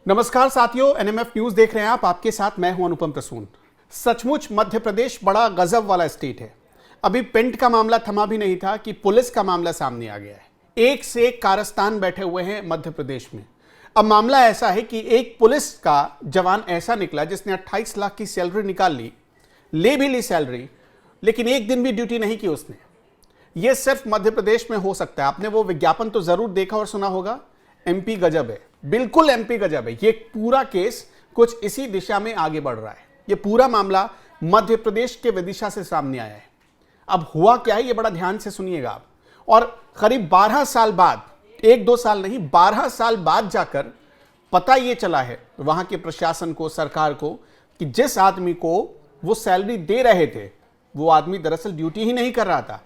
नमस्कार साथियों, NMF news देख रहे हैं आप। आपके साथ मैं हूं अनुपम प्रसून। सचमुच मध्य प्रदेश बड़ा गजब वाला स्टेट है। अभी पेंट का मामला थमा भी नहीं था कि पुलिस का मामला सामने आ गया है। एक से एक कारस्तान बैठे हुए हैं मध्य प्रदेश में। अब मामला ऐसा है कि एक पुलिस का जवान ऐसा निकला जिसने 28 लाख की सैलरी निकाल ली, ले भी ली सैलरी, लेकिन एक दिन भी ड्यूटी नहीं की उसने। यह सिर्फ मध्य प्रदेश में हो सकता है। आपने वो विज्ञापन तो जरूर देखा और सुना होगा, एमपी गजब है। बिल्कुल एमपी गजब है। ये पूरा केस कुछ इसी दिशा में आगे बढ़ रहा है। ये पूरा मामला मध्य प्रदेश के विदिशा से सामने आया है। अब हुआ क्या है, ये बड़ा ध्यान से सुनिएगा आप। और करीब 12 साल बाद, 1-2 साल नहीं, 12 साल बाद जाकर पता ये चला है वहां के प्रशासन को, सरकार को, कि जिस आदमी को वो सैलरी दे रहे थे वो आदमी दरअसल ड्यूटी ही नहीं कर रहा था।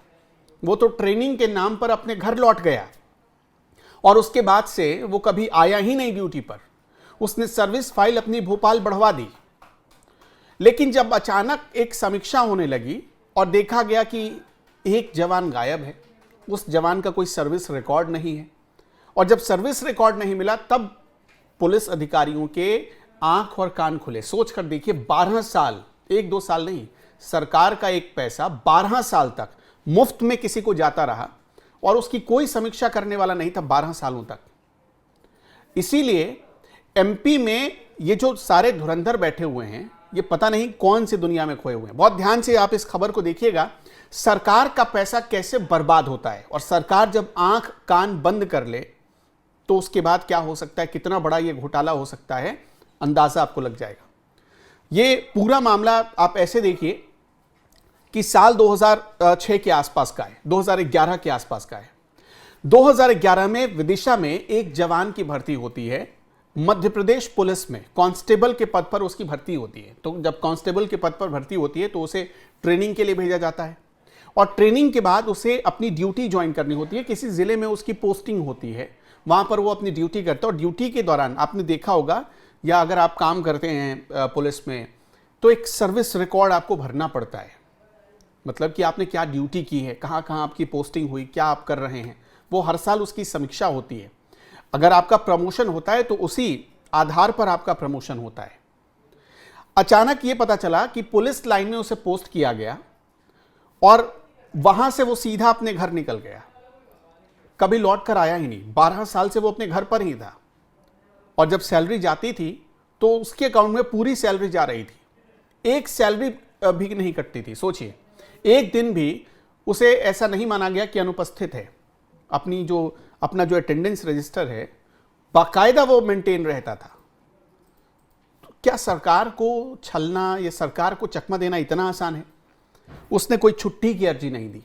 वो तो ट्रेनिंग के नाम पर अपने घर लौट गया और उसके बाद से वो कभी आया ही नहीं ड्यूटी पर। उसने सर्विस फाइल अपनी भोपाल बढ़वा दी। लेकिन जब अचानक एक समीक्षा होने लगी और देखा गया कि एक जवान गायब है, उस जवान का कोई सर्विस रिकॉर्ड नहीं है, और जब सर्विस रिकॉर्ड नहीं मिला तब पुलिस अधिकारियों के आंख और कान खुले। सोच कर देखिए, 12 साल, 1-2 साल नहीं, सरकार का एक पैसा 12 साल तक मुफ्त में किसी को जाता रहा और उसकी कोई समीक्षा करने वाला नहीं था 12 सालों तक। इसीलिए एमपी में ये जो सारे धुरंधर बैठे हुए हैं, ये पता नहीं कौन सी दुनिया में खोए हुए हैं। बहुत ध्यान से आप इस खबर को देखिएगा। सरकार का पैसा कैसे बर्बाद होता है, और सरकार जब आंख कान बंद कर ले तो उसके बाद क्या हो सकता है, कितना बड़ा ये घोटाला हो सकता है, अंदाजा आपको लग जाएगा। ये पूरा मामला आप ऐसे देखिए कि साल 2006 के आसपास का है, 2011 के आसपास का है। 2011 में विदिशा में एक जवान की भर्ती होती है मध्य प्रदेश पुलिस में। कांस्टेबल के पद पर उसकी भर्ती होती है। तो जब कांस्टेबल के पद पर भर्ती होती है तो उसे ट्रेनिंग के लिए भेजा जाता है, और ट्रेनिंग के बाद उसे अपनी ड्यूटी ज्वाइन करनी होती है। किसी जिले में उसकी पोस्टिंग होती है, वहां पर वो अपनी ड्यूटी करता है। और ड्यूटी के दौरान आपने देखा होगा, या अगर आप काम करते हैं पुलिस में, तो एक सर्विस रिकॉर्ड आपको भरना पड़ता है। मतलब कि आपने क्या ड्यूटी की है, कहाँ कहाँ आपकी पोस्टिंग हुई, क्या आप कर रहे हैं, वो हर साल उसकी समीक्षा होती है। अगर आपका प्रमोशन होता है तो उसी आधार पर आपका प्रमोशन होता है। अचानक ये पता चला कि पुलिस लाइन में उसे पोस्ट किया गया और वहां से वो सीधा अपने घर निकल गया। कभी लौट कर आया ही नहीं। 12 साल से वो अपने घर पर ही था, और जब सैलरी जाती थी तो उसके अकाउंट में पूरी सैलरी जा रही थी। एक सैलरी भी नहीं कटती थी। सोचिए, एक दिन भी उसे ऐसा नहीं माना गया कि अनुपस्थित है। अपना जो अटेंडेंस रजिस्टर है, बाकायदा वो मेंटेन रहता था। तो क्या सरकार को छलना या सरकार को चकमा देना इतना आसान है? उसने कोई छुट्टी की अर्जी नहीं दी,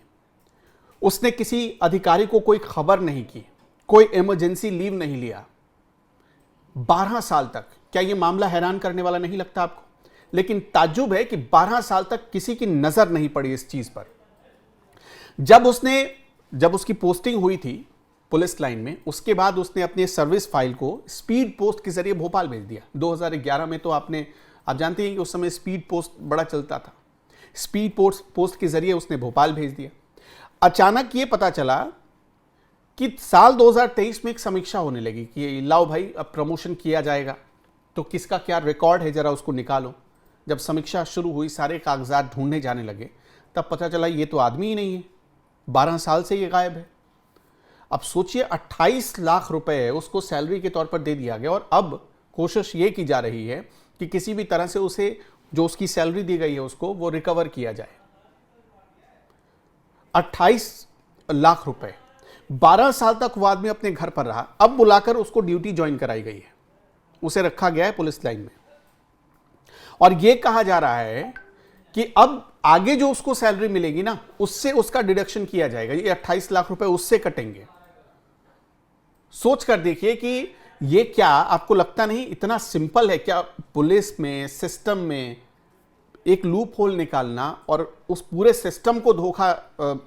उसने किसी अधिकारी को कोई खबर नहीं की, कोई इमरजेंसी लीव नहीं लिया 12 साल तक। क्या यह मामला हैरान करने वाला नहीं लगता आपको? लेकिन ताज्जुब है कि 12 साल तक किसी की नजर नहीं पड़ी इस चीज पर। जब उसकी पोस्टिंग हुई थी पुलिस लाइन में, उसके बाद उसने अपने सर्विस फाइल को स्पीड पोस्ट के जरिए भोपाल भेज दिया। 2011 में तो आप जानते हैं कि उस समय स्पीड पोस्ट बड़ा चलता था। स्पीड पोस्ट के जरिए उसने भोपाल भेज दिया। अचानक ये पता चला कि साल 2023 में एक समीक्षा होने लगी कि लाओ भाई, अब प्रमोशन किया जाएगा, तो किसका क्या रिकॉर्ड है जरा उसको निकालो। जब समीक्षा शुरू हुई, सारे कागजात ढूंढने जाने लगे, तब पता चला ये तो आदमी ही नहीं है, 12 साल से ये गायब है। अब सोचिए, 28 लाख रुपए उसको सैलरी के तौर पर दे दिया गया, और अब कोशिश ये की जा रही है कि किसी भी तरह से उसे, जो उसकी सैलरी दी गई है उसको, वो रिकवर किया जाए। 28 लाख रुपए, 12 साल तक वो आदमी अपने घर पर रहा। अब बुलाकर उसको ड्यूटी ज्वाइन कराई गई है, उसे रखा गया है पुलिस लाइन में, और यह कहा जा रहा है कि अब आगे जो उसको सैलरी मिलेगी ना, उससे उसका डिडक्शन किया जाएगा। ये 28 लाख रुपए उससे कटेंगे। सोच कर देखिए कि ये क्या आपको लगता नहीं इतना सिंपल है क्या? पुलिस में, सिस्टम में एक लूप होल निकालना और उस पूरे सिस्टम को धोखा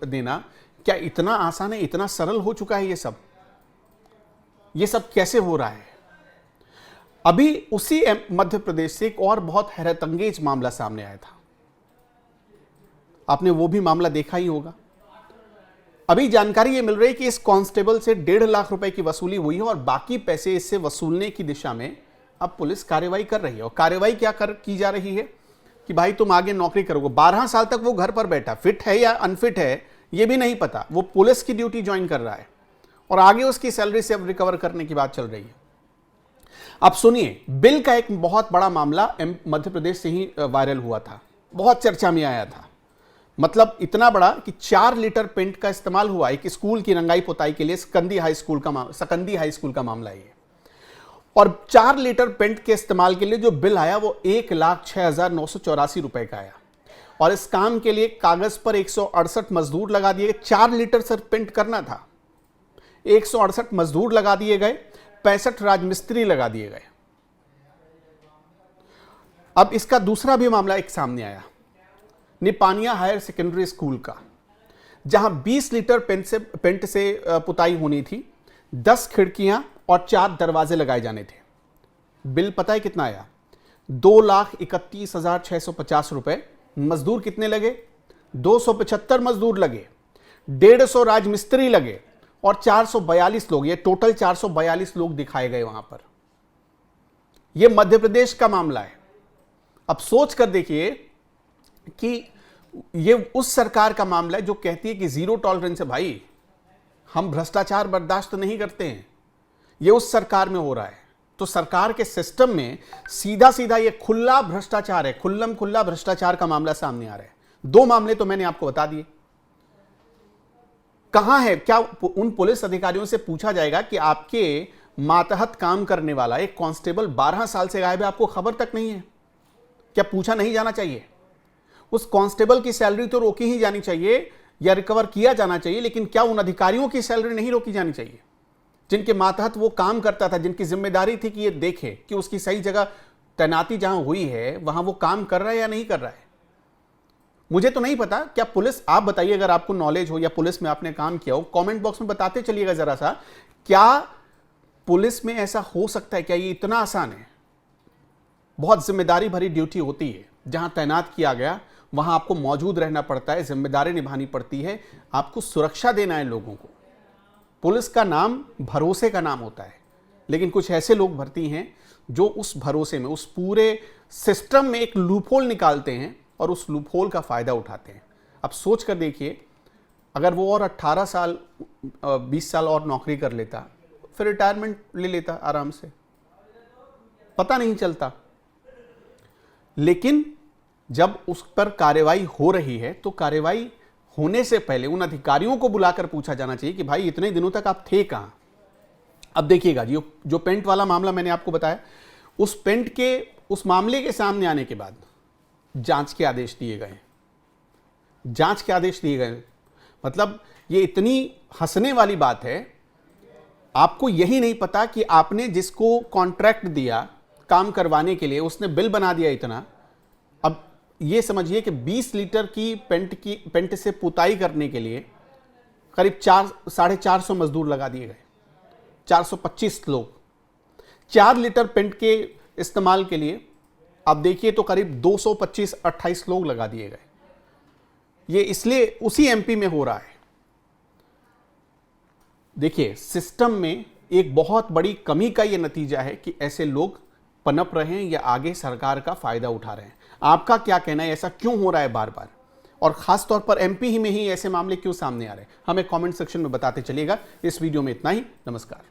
देना, क्या इतना आसान है, इतना सरल हो चुका है ये सब कैसे हो रहा है? अभी उसी मध्य प्रदेश से एक और बहुत हैरतअंगेज मामला सामने आया था। आपने वो भी मामला देखा ही होगा। अभी जानकारी ये मिल रही है कि इस कांस्टेबल से 1.5 लाख रुपए की वसूली हुई है और बाकी पैसे इससे वसूलने की दिशा में अब पुलिस कार्रवाई कर रही है, और कार्रवाई क्या की जा रही है कि भाई तुम आगे नौकरी करोगे। 12 साल तक वो घर पर बैठा, फिट है या अनफिट है ये भी नहीं पता, वो पुलिस की ड्यूटी ज्वाइन कर रहा है और आगे उसकी सैलरी से अब रिकवर करने की बात चल रही है। अब सुनिए, बिल का एक बहुत बड़ा मामला मध्य प्रदेश से ही वायरल हुआ था, बहुत चर्चा में आया था। मतलब इतना बड़ा कि 4 लीटर पेंट का इस्तेमाल हुआ एक स्कूल की रंगाई पुताई के लिए, सकंदी हाई स्कूल का मामला है। और 4 लीटर पेंट के इस्तेमाल के लिए जो बिल आया वो 1,06,984 रुपए का आया। और इस काम के लिए कागज पर 168 मजदूर लगा दिए गए। 4 लीटर सर पेंट करना था, 168 मजदूर लगा दिए गए, 65 राजमिस्त्री लगा दिए गए। अब इसका दूसरा भी मामला एक सामने आया, निपानिया हायर सेकेंडरी स्कूल का, जहां 20 लीटर पेंट से पुताई होनी थी, 10 खिड़कियां और 4 दरवाजे लगाए जाने थे। बिल पता है कितना आया? 2,31,650 रुपए। मजदूर कितने लगे? 275 मजदूर लगे, 150 राजमिस्त्री लगे और 442 लोग, ये टोटल 442 लोग दिखाए गए वहां पर। यह मध्य प्रदेश का मामला है। अब सोच कर देखिए कि ये उस सरकार का मामला है जो कहती है कि जीरो टॉलरेंस है, भाई हम भ्रष्टाचार बर्दाश्त नहीं करते हैं। ये उस सरकार में हो रहा है। तो सरकार के सिस्टम में सीधा सीधा ये खुला भ्रष्टाचार है, खुल्लम खुल्ला भ्रष्टाचार का मामला सामने आ रहा है। 2 मामले तो मैंने आपको बता दिए। कहां है? क्या उन पुलिस अधिकारियों से पूछा जाएगा कि आपके मातहत काम करने वाला एक कांस्टेबल 12 साल से गायब है, आपको खबर तक नहीं है? क्या पूछा नहीं जाना चाहिए? उस कांस्टेबल की सैलरी तो रोकी ही जानी चाहिए या रिकवर किया जाना चाहिए, लेकिन क्या उन अधिकारियों की सैलरी नहीं रोकी जानी चाहिए जिनके मातहत वो काम करता था, जिनकी जिम्मेदारी थी कि ये देखे कि उसकी सही जगह तैनाती जहां हुई है वहां वो काम कर रहा है या नहीं कर रहा है? मुझे तो नहीं पता। क्या पुलिस, आप बताइए अगर आपको नॉलेज हो या पुलिस में आपने काम किया हो, कमेंट बॉक्स में बताते चलिएगा जरा सा। क्या पुलिस में ऐसा हो सकता है? क्या ये इतना आसान है? बहुत जिम्मेदारी भरी ड्यूटी होती है, जहां तैनात किया गया वहां आपको मौजूद रहना पड़ता है, जिम्मेदारी निभानी पड़ती है, आपको सुरक्षा देना है लोगों को। पुलिस का नाम भरोसे का नाम होता है, लेकिन कुछ ऐसे लोग भर्ती हैं जो उस भरोसे में, उस पूरे सिस्टम में एक लूपहोल निकालते हैं और उस लूपहोल का फायदा उठाते हैं। अब सोच कर देखिए, अगर वो और 18 साल 20 साल और नौकरी कर लेता, फिर रिटायरमेंट ले लेता आराम से, पता नहीं चलता। लेकिन जब उस पर कार्रवाई हो रही है तो कार्रवाई होने से पहले उन अधिकारियों को बुलाकर पूछा जाना चाहिए कि भाई इतने दिनों तक आप थे कहां? अब देखिएगा, जो पेंट वाला मामला मैंने आपको बताया, उस पेंट के उस मामले के सामने आने के बाद जांच के आदेश दिए गए। जांच के आदेश दिए गए मतलब ये इतनी हंसने वाली बात है। आपको यही नहीं पता कि आपने जिसको कॉन्ट्रैक्ट दिया काम करवाने के लिए, उसने बिल बना दिया इतना। अब ये समझिए कि 20 लीटर की पेंट से पुताई करने के लिए करीब 450 मजदूर लगा दिए गए, 425 लोग। 4 लीटर पेंट के इस्तेमाल के लिए आप देखिए तो करीब 225-28 लोग लगा दिए गए। ये इसलिए उसी एमपी में हो रहा है। देखिए, सिस्टम में एक बहुत बड़ी कमी का यह नतीजा है कि ऐसे लोग पनप रहे हैं या आगे सरकार का फायदा उठा रहे हैं। आपका क्या कहना है? ऐसा क्यों हो रहा है बार बार, और खास तौर पर एमपी ही में ही ऐसे मामले क्यों सामने आ रहे हैं? हमें कमेंट सेक्शन में बताते चलिएगा। इस वीडियो में इतना ही। नमस्कार।